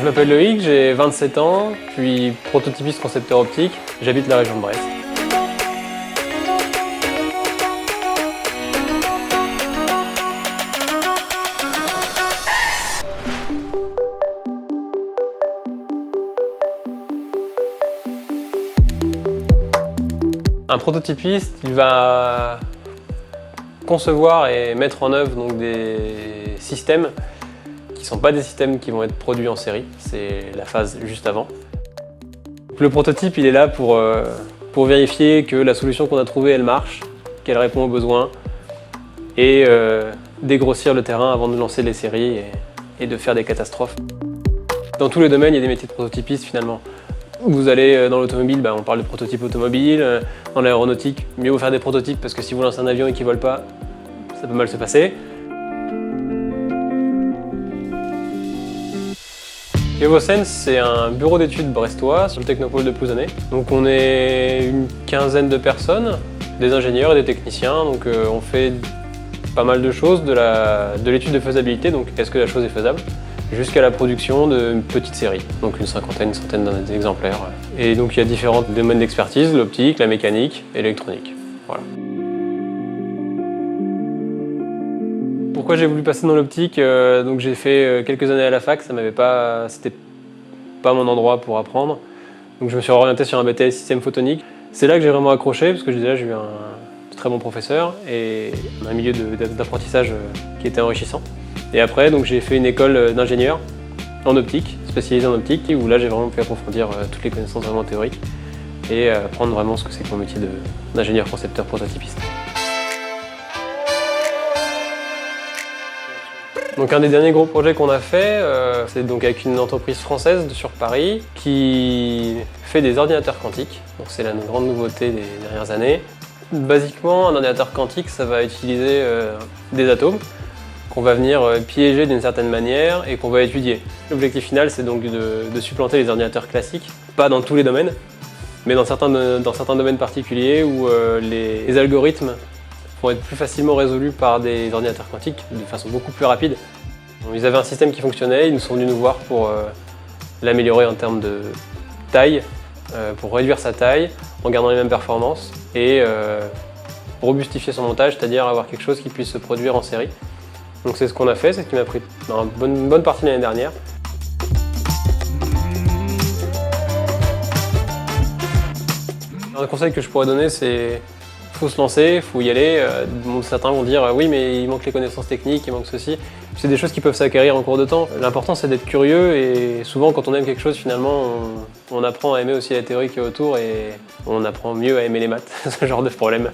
Je m'appelle Loïc, j'ai 27 ans, je suis prototypiste concepteur optique, j'habite la région de Brest. Un prototypiste, il va concevoir et mettre en œuvre donc, des systèmes qui ne sont pas des systèmes qui vont être produits en série, c'est la phase juste avant. Le prototype, il est là pour vérifier que la solution qu'on a trouvée, elle marche, qu'elle répond aux besoins et dégrossir le terrain avant de lancer les séries et de faire des catastrophes. Dans tous les domaines, il y a des métiers de prototypiste finalement. Vous allez dans l'automobile, on parle de prototype automobile. Dans l'aéronautique, mieux vaut faire des prototypes parce que si vous lancez un avion et qu'il ne vole pas, ça peut mal se passer. Evosense, c'est un bureau d'études brestois sur le Technopôle de Plouzanais. Donc on est une quinzaine de personnes, des ingénieurs et des techniciens. Donc on fait pas mal de choses, de l'étude de faisabilité, donc est-ce que la chose est faisable, jusqu'à la production de petites séries, donc une centaine d'exemplaires. Et donc il y a différents domaines d'expertise, l'optique, la mécanique et l'électronique. Voilà. Pourquoi j'ai voulu passer dans l'optique? Donc j'ai fait quelques années à la fac, c'était pas mon endroit pour apprendre. Donc je me suis orienté sur un BTS système photonique. C'est là que j'ai vraiment accroché, parce que déjà j'ai eu un très bon professeur et un milieu d'apprentissage qui était enrichissant. Et après, donc, j'ai fait une école d'ingénieur en optique, spécialisée en optique, où là j'ai vraiment pu approfondir toutes les connaissances vraiment théoriques et apprendre vraiment ce que c'est que mon métier d'ingénieur concepteur prototypiste. Donc un des derniers gros projets qu'on a fait, c'est donc avec une entreprise française sur Paris qui fait des ordinateurs quantiques. Donc c'est la grande nouveauté des dernières années. Basiquement, un ordinateur quantique, ça va utiliser des atomes qu'on va venir piéger d'une certaine manière et qu'on va étudier. L'objectif final, c'est donc de supplanter les ordinateurs classiques, pas dans tous les domaines, mais dans certains domaines particuliers où les algorithmes vont être plus facilement résolus par des ordinateurs quantiques de façon beaucoup plus rapide. Ils avaient un système qui fonctionnait, ils sont venus nous voir pour l'améliorer en termes de taille, pour réduire sa taille en gardant les mêmes performances et robustifier son montage, c'est-à-dire avoir quelque chose qui puisse se produire en série. Donc c'est ce qu'on a fait, c'est ce qui m'a pris une bonne partie de l'année dernière. Un conseil que je pourrais donner, c'est faut se lancer, faut y aller. Certains vont dire oui mais il manque les connaissances techniques, il manque ceci. C'est des choses qui peuvent s'acquérir en cours de temps. L'important c'est d'être curieux et souvent quand on aime quelque chose finalement on apprend à aimer aussi la théorie qui est autour et on apprend mieux à aimer les maths, ce genre de problème.